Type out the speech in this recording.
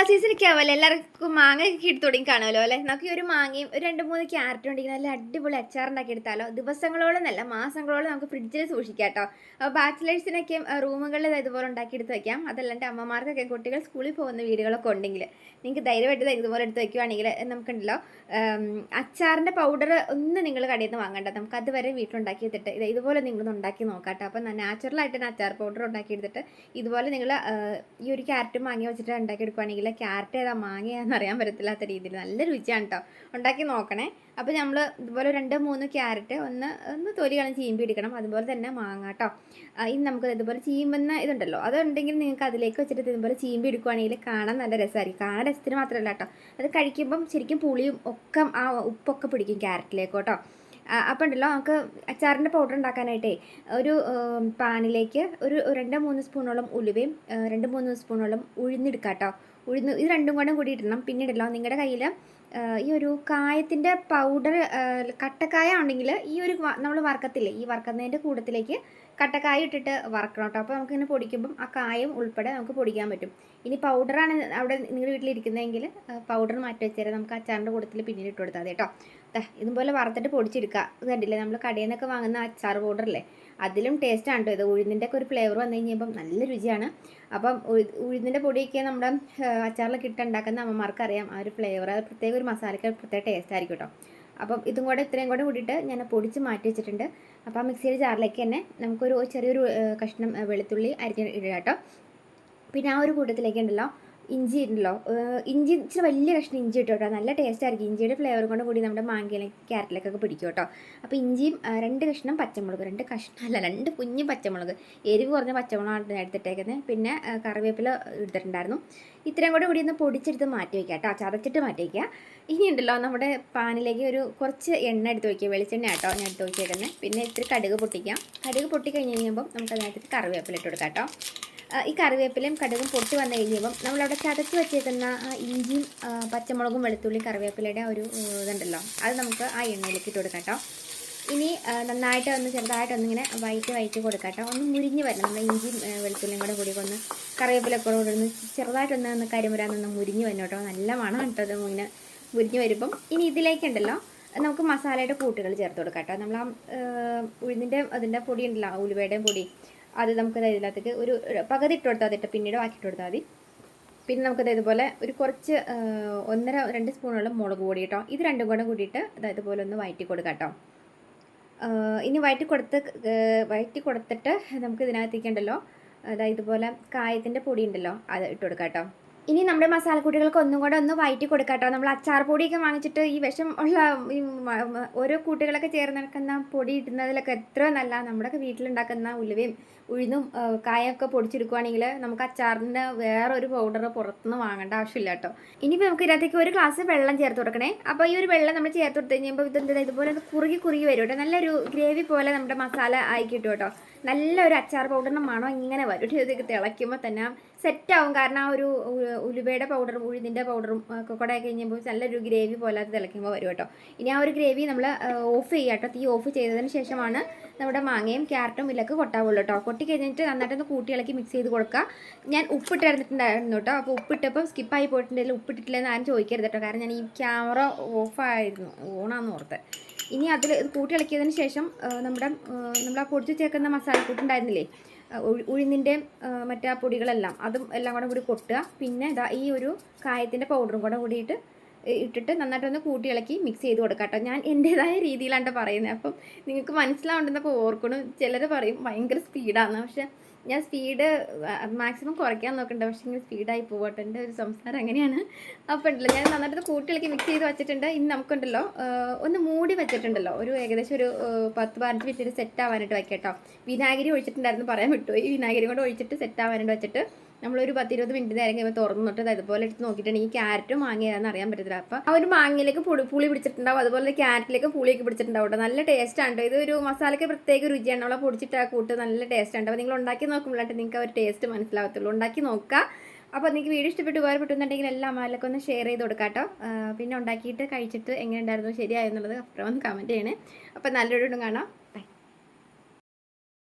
സീസണൊക്കെ ആവുമല്ലോ, എല്ലാവർക്കും മാങ്ങ ഒക്കെ ഇട്ട് തുടങ്ങി കാണുമല്ലോ അല്ലേ. നമുക്ക് ഈ ഒരു മാങ്ങയും ഒരു 2-3 ക്യാരറ്റും ഉണ്ടെങ്കിൽ നല്ല അടിപൊളി അച്ചാറുണ്ടാക്കി എടുത്താലോ. ദിവസങ്ങളോളം നല്ല മാസങ്ങളോളം നമുക്ക് ഫ്രിഡ്ജിൽ സൂക്ഷിക്കാം കേട്ടോ. ബാച്ചിലേഴ്സിനൊക്കെ റൂമുകളിൽ ഇതുപോലെ ഉണ്ടാക്കിയെടുത്ത് വയ്ക്കാം. അതല്ലാണ്ട് അമ്മമാർക്കൊക്കെ കുട്ടികൾ സ്കൂളിൽ പോകുന്ന വീടുകളൊക്കെ ഉണ്ടെങ്കിൽ നിങ്ങൾക്ക് ധൈര്യമായിട്ട് ഇതുപോലെ എടുത്ത് വയ്ക്കുവാണെങ്കിൽ നമുക്കുണ്ടല്ലോ അച്ചാറിൻ്റെ പൗഡർ ഒന്നും നിങ്ങൾ കടയിൽ നിന്ന് വാങ്ങണ്ട. നമുക്ക് അതുവരെ വീട്ടിലുണ്ടാക്കി എടുത്തിട്ട് ഇതുപോലെ നിങ്ങളൊന്ന് ഉണ്ടാക്കി നോക്കാം കേട്ടോ. അപ്പം നാച്ചുറലായിട്ട് തന്നെ അച്ചാർ പൗഡർ ഉണ്ടാക്കി എടുത്തിട്ട് ഇതുപോലെ നിങ്ങൾ ഈ ഒരു ക്യാരറ്റും മാങ്ങ വെച്ചിട്ട് ഉണ്ടാക്കിയെടുക്കുകയാണെങ്കിൽ ക്യാരറ്റ് ഏതാ മാങ്ങ ഏതാണെന്ന് അറിയാൻ പറ്റത്തില്ലാത്ത രീതിയിൽ നല്ല രുചിയാണ് കേട്ടോ. ഉണ്ടാക്കി നോക്കണേ. അപ്പോൾ നമ്മൾ ഇതുപോലെ 2-3 ക്യാരറ്റ് ഒന്ന് തൊലി കളഞ്ഞ് ചീമ്പി എടുക്കണം. അതുപോലെ തന്നെ മാങ്ങ കേട്ടോ. ഇനി നമുക്ക് ഇതുപോലെ ചീമ്പുന്ന ഇതുണ്ടല്ലോ, അതുണ്ടെങ്കിൽ നിങ്ങൾക്ക് അതിലേക്ക് വെച്ചിട്ട് ഇതുപോലെ ചീമ്പി എടുക്കുകയാണെങ്കിൽ കാണാൻ നല്ല രസമായിരിക്കും. കാണാൻ രസത്തിന് മാത്രമല്ല കേട്ടോ, അത് കഴിക്കുമ്പം ശരിക്കും പുളിയും ഒക്കെ ആ ഉപ്പൊക്കെ പിടിക്കും ക്യാരറ്റിലേക്ക് കേട്ടോ. അപ്പോൾ ഉണ്ടല്ലോ നമുക്ക് അച്ചാറിൻ്റെ പൗഡർ ഉണ്ടാക്കാനായിട്ടേ ഒരു പാനിലേക്ക് ഒരു 2-3 സ്പൂണോളം ഉലുവയും 2-3 സ്പൂണോളം ഉഴുന്നെടുക്കാം കേട്ടോ. ഇത് രണ്ടും കൂടി ഇടണം. പിന്നീടല്ലോ നിങ്ങളുടെ കയ്യിൽ ഈ ഒരു കായത്തിൻ്റെ പൗഡർ കട്ടക്കായ ഉണ്ടെങ്കിൽ ഈ ഒരു നമ്മൾ വറക്കത്തില്ലേ, ഈ വറക്കുന്നതിൻ്റെ കൂട്ടത്തിലേക്ക് കട്ടക്കായ ഇട്ടിട്ട് വറക്കണം കേട്ടോ. അപ്പോൾ നമുക്കിങ്ങനെ പൊടിക്കുമ്പം ആ കായം ഉൾപ്പെടെ നമുക്ക് പൊടിക്കാൻ പറ്റും. ഇനി പൗഡറാണ് അവിടെ നിങ്ങളുടെ വീട്ടിലിരിക്കുന്നതെങ്കിൽ പൗഡർ മാറ്റി വെച്ചേരാം. നമുക്ക് അച്ചാറിൻ്റെ കൂട്ടത്തിൽ പിന്നീട് ഇട്ട് കൊടുത്താൽ മതി കേട്ടോ. ഇതുപോലെ വറുത്തിട്ട് പൊടിച്ചെടുക്കുക. ഇത് കണ്ടില്ലേ, നമ്മൾ കടയിൽ നിന്നൊക്കെ വാങ്ങുന്ന അച്ചാർ പൗഡറല്ലേ, അതിലും ടേസ്റ്റാണ് കേട്ടോ ഇത്. ഉഴുന്നിൻ്റെ ഒക്കെ ഒരു ഫ്ലേവർ വന്നു കഴിഞ്ഞപ്പം നല്ല രുചിയാണ്. അപ്പം ഉഴുന്നിൻ്റെ പൊടിയൊക്കെ നമ്മുടെ അച്ചാറിലൊക്കെ ഇട്ട് ഉണ്ടാക്കുന്ന അമ്മമാർക്ക് അറിയാം ആ ഒരു ഫ്ലേവർ. അത് പ്രത്യേക ഒരു മസാലയ്ക്ക് പ്രത്യേക ടേസ്റ്റ് ആയിരിക്കും കേട്ടോ. അപ്പം ഇത്രയും കൂടെ കൂടിയിട്ട് ഞാൻ പൊടിച്ച് മാറ്റി വെച്ചിട്ടുണ്ട്. അപ്പോൾ ആ മിക്സിയുടെ ജാറിലേക്ക് തന്നെ നമുക്കൊരു ചെറിയൊരു കഷ്ണം വെളുത്തുള്ളി അരിഞ്ഞ് ഇടുക കേട്ടോ. പിന്നെ ആ ഒരു കൂട്ടത്തിലേക്ക് ഉണ്ടല്ലോ ഇഞ്ചി ഉണ്ടല്ലോ, ഇഞ്ചി ഇച്ചിരി വലിയ കഷ്ണം ഇഞ്ചി ഇട്ടോ കേട്ടോ. നല്ല ടേസ്റ്റ് ആയിരിക്കും. ഇഞ്ചിയുടെ ഫ്ലേവർ കൊണ്ട് കൂടി നമ്മുടെ മാങ്ങയിലേക്ക് ക്യാരറ്റിലേക്കൊക്കെ പിടിക്കും കേട്ടോ. അപ്പോൾ ഇഞ്ചിയും 2 കഷ്ണം പച്ചമുളക്, 2 കുഞ്ഞ് പച്ചമുളക്, എരിവ് കുറഞ്ഞ പച്ചമുളകാണ് എടുത്തിട്ടേക്കുന്നത്. പിന്നെ കറിവേപ്പില എടുത്തിട്ടുണ്ടായിരുന്നു. ഇത്രയും കൂടി ഒന്ന് പൊടിച്ചെടുത്ത് മാറ്റി വയ്ക്കുക കേട്ടോ, ചതച്ചിട്ട് മാറ്റി വയ്ക്കുക. ഇനി ഉണ്ടല്ലോ നമ്മുടെ പാനിലേക്ക് കുറച്ച് എണ്ണ എടുത്ത് വയ്ക്കുക, വെളിച്ചെണ്ണ കേട്ടോ ഞാൻ എടുത്ത് വയ്ക്കേക്കുന്നത്. പിന്നെ ഇത്തിരി കടുക് പൊട്ടിക്കാം. കടുക് പൊട്ടി കഴിഞ്ഞ് കഴിയുമ്പം നമുക്ക് അതിനകത്ത് കറിവേപ്പില ഇട്ട് കൊടുക്കാം കേട്ടോ. ഈ കറിവേപ്പിലയും കടുകും പൊട്ടി വന്നു കഴിയുമ്പം നമ്മളവിടെ ചതച്ച് വെച്ചേക്കുന്ന ഇഞ്ചിയും പച്ചമുളകും വെളുത്തുള്ളിയും കറിവേപ്പിലയുടെ ഒരു ഇതുണ്ടല്ലോ, അത് നമുക്ക് ആ എണ്ണയിലേക്ക് ഇട്ട് കൊടുക്കാം കേട്ടോ. ഇനി ചെറുതായിട്ടൊന്നിങ്ങനെ വയറ്റി കൊടുക്കാം കേട്ടോ. ഒന്ന് മുരിഞ്ഞ് വരണം. നമ്മൾ ഇഞ്ചിയും വെളുത്തുള്ളിയും കൂടി ഒന്ന് കറിവേപ്പിലൊക്കെ കൂടെ ഒന്ന് ചെറുതായിട്ടൊന്ന് കരിമുരാന്നൊന്ന് മുരിഞ്ഞ് വരണം കേട്ടോ. നല്ല മണം കേട്ടോ അത് ഇങ്ങനെ മുരിഞ്ഞ് വരുമ്പം. ഇനി ഇതിലേക്കുണ്ടല്ലോ നമുക്ക് മസാലയുടെ കൂട്ടുകൾ ചേർത്ത് കൊടുക്കാം കേട്ടോ. നമ്മൾ ഉഴുന്നിൻ്റെ അതിൻ്റെ പൊടി ഉണ്ടല്ലോ, ഉലുവയുടെയും പൊടി, അത് നമുക്ക് ഇതിനകത്തേക്ക് ഒരു പകുതി ഇട്ട് കൊടുത്താൽ മതി, പിന്നീട് ആക്കിയിട്ട് കൊടുത്താൽ മതി. പിന്നെ നമുക്കത് ഇതുപോലെ ഒരു കുറച്ച് 1-2 സ്പൂണോളം മുളക് പൊടി കേട്ടോ. ഇത് രണ്ടും കൂടെ കൂടിയിട്ട് ഇതുപോലെ ഒന്ന് വഴറ്റി കൊടുക്കാം കേട്ടോ. ഇനി വഴറ്റി കൊടുത്തിട്ട് നമുക്ക് ഇതിനകത്തേക്കുണ്ടല്ലോ ഇതുപോലെ കായത്തിൻ്റെ പൊടി ഉണ്ടല്ലോ, അത് ഇട്ട് കൊടുക്കാം കേട്ടോ. ഇനി നമ്മുടെ മസാലക്കൂട്ടുകൾക്ക് ഒന്നും കൂടെ ഒന്ന് വഴറ്റി കൊടുക്കാം കേട്ടോ. നമ്മൾ അച്ചാർ പൊടിയൊക്കെ വാങ്ങിച്ചിട്ട് ഈ വിഷം ഉള്ള ഈ ഓരോ കൂട്ടുകളൊക്കെ ചേർന്ന് നടക്കുന്ന പൊടി ഇടുന്നതിലൊക്കെ എത്ര നല്ല നമ്മുടെയൊക്കെ വീട്ടിലുണ്ടാക്കുന്ന ഉലുവയും ഉഴുന്നും കായൊക്കെ പൊടിച്ചെടുക്കുകയാണെങ്കിൽ നമുക്ക് അച്ചാറിൻ്റെ വേറൊരു പൗഡർ പുറത്തുനിന്ന് വാങ്ങേണ്ട ആവശ്യമില്ല കേട്ടോ. ഇനിയിപ്പോൾ നമുക്ക് ഇതിനകത്തേക്ക് ഒരു ഗ്ലാസ് വെള്ളം ചേർത്ത് കൊടുക്കണേ. അപ്പോൾ ഈ ഒരു വെള്ളം നമ്മൾ ചേർത്ത് കൊടുത്ത് കഴിയുമ്പോൾ ഇതുപോലെ കുറുകി വരും കേട്ടോ. നല്ലൊരു ഗ്രേവി പോലെ നമ്മുടെ മസാല ആയി കിട്ടും കേട്ടോ. നല്ലൊരു അച്ചാർ പൗഡറിൻ്റെ മണം ഇങ്ങനെ വരും. ഇതൊക്കെ തിളയ്ക്കുമ്പോൾ തന്നെ സെറ്റാവും. കാരണം ആ ഒരു ഉലുവയുടെ പൗഡറും ഉഴുതിൻ്റെ പൗഡറും ഒക്കെ കൂടെ കഴിഞ്ഞപ്പോൾ നല്ലൊരു ഗ്രേവി പോലെ അത് തിളയ്ക്കുമ്പോൾ വരും കേട്ടോ. ഇനി ആ ഒരു ഗ്രേവി നമ്മൾ ഓഫ് ചെയ്യുക കേട്ടോ. തീ ഓഫ് ചെയ്തതിന് ശേഷമാണ് നമ്മുടെ മാങ്ങയും ക്യാരറ്റും ഇതിലേക്ക് കൊട്ടാവുള്ളൂ കേട്ടോ. കൊട്ടി കഴിഞ്ഞിട്ട് നന്നായിട്ടൊന്ന് കൂട്ടി ഇളക്കി മിക്സ് ചെയ്ത് കൊടുക്കുക. ഞാൻ ഉപ്പിട്ടിരുന്നിട്ടുണ്ടായിരുന്നു കേട്ടോ. അപ്പോൾ ഉപ്പിട്ടപ്പം സ്കിപ്പായി പോയിട്ടുണ്ടെങ്കിൽ ഉപ്പിട്ടിട്ടില്ലെന്ന് ആരും ചോദിക്കരുത് കേട്ടോ. കാരണം ഞാൻ ഈ ക്യാമറ ഓഫായിരുന്നു, ഓണാന്ന് ഓർത്ത്. ഇനി അതിൽ കൂട്ടി ഇളക്കിയതിന് ശേഷം നമ്മൾ ആ പൊടിച്ച് ചേർക്കുന്ന മസാലക്കൂട്ടുണ്ടായിരുന്നില്ലേ, ഉഴുന്നിൻ്റെ മറ്റേ പൊടികളെല്ലാം എല്ലാം കൂടി കൊട്ടുക. പിന്നെ ഈ ഒരു കായത്തിൻ്റെ പൗഡറും കൂടിയിട്ട് ഇട്ടിട്ട് നന്നായിട്ടൊന്ന് കൂട്ടി ഇളക്കി മിക്സ് ചെയ്ത് കൊടുക്കാം കേട്ടോ. ഞാൻ എൻ്റേതായ രീതിയിലാണ് പറയുന്നത്. അപ്പം നിങ്ങൾക്ക് മനസ്സിലാവുണ്ടെന്നപ്പോൾ ഓർക്കണം. ചിലർ പറയും ഭയങ്കര സ്പീഡാണ്, പക്ഷേ ഞാൻ സ്പീഡ് മാക്സിമം കുറയ്ക്കാൻ നോക്കുന്നുണ്ട്. പക്ഷേ ഇങ്ങനെ സ്പീഡായി പോകട്ടെ, എൻ്റെ ഒരു സംസാരം അങ്ങനെയാണ്. അപ്പോൾ ഉണ്ടല്ലോ ഞാൻ നന്നായിട്ട് കൂട്ടിയിളക്കി മിക്സ് ചെയ്ത് വെച്ചിട്ടുണ്ട്. ഇനി നമുക്കുണ്ടല്ലോ ഒന്ന് മൂടി വെച്ചിട്ടുണ്ടല്ലോ ഒരു ഏകദേശം ഒരു 10-15 മിനിറ്റ് സെറ്റ് ആവാനായിട്ട് വയ്ക്കാം കേട്ടോ. വിനാഗിരി ഒഴിച്ചിട്ടുണ്ടായിരുന്നു, പറയാൻ വിട്ടുപോയി. വിനാഗിരി കൊണ്ട് ഒഴിച്ചിട്ട് സെറ്റ് ആവാനായിട്ട് വെച്ചിട്ട് നമ്മളൊരു 10-20 മിനിറ്റ് നേരം കഴിയുമ്പോൾ തുറന്നിട്ട് അതുപോലെ എടുത്ത് നോക്കിയിട്ടുണ്ടെങ്കിൽ ക്യാരറ്റും മാങ്ങയാണെന്ന് അറിയാൻ പറ്റത്തില്ല. അപ്പോൾ ആ ഒരു മാങ്ങയിലേക്ക് പുളി പിടിച്ചിട്ടുണ്ടാവും, അതുപോലെ ക്യാരറ്റിലേക്ക് പുളിയൊക്കെ പിടിച്ചിട്ടുണ്ടാവും കേട്ടോ. നല്ല ടേസ്റ്റാണ് കേട്ടോ. ഇതൊരു മസാലയ്ക്ക് പ്രത്യേക രുചിയാണ്. നമ്മളെ പൊടിച്ചിട്ട് ആ കൂട്ട് നല്ല ടേസ്റ്റാണ്. അപ്പോൾ നിങ്ങൾ ഉണ്ടാക്കി നോക്കുമ്പോഴായിട്ട് നിങ്ങൾക്ക് ആ ഒരു ടേസ്റ്റ് മനസ്സിലാവത്തുള്ളൂ. ഉണ്ടാക്കി നോക്കുക. അപ്പോൾ നിങ്ങൾക്ക് വീഡിയോ ഇഷ്ടപ്പെട്ട് ഉപകാരപ്പെട്ടുന്നുണ്ടെങ്കിൽ എല്ലാം അതിലൊക്കെ ഒന്ന് ഷെയർ ചെയ്ത് കൊടുക്കാം കേട്ടോ. പിന്നെ ഉണ്ടാക്കിയിട്ട് കഴിച്ചിട്ട് എങ്ങനെ ഉണ്ടായിരുന്നു, ശരിയായെന്നുള്ളത് അപ്പുറം ഒന്ന് കമൻറ്റ് ചെയ്യണേ. അപ്പോൾ നല്ലൊരു കാണാം.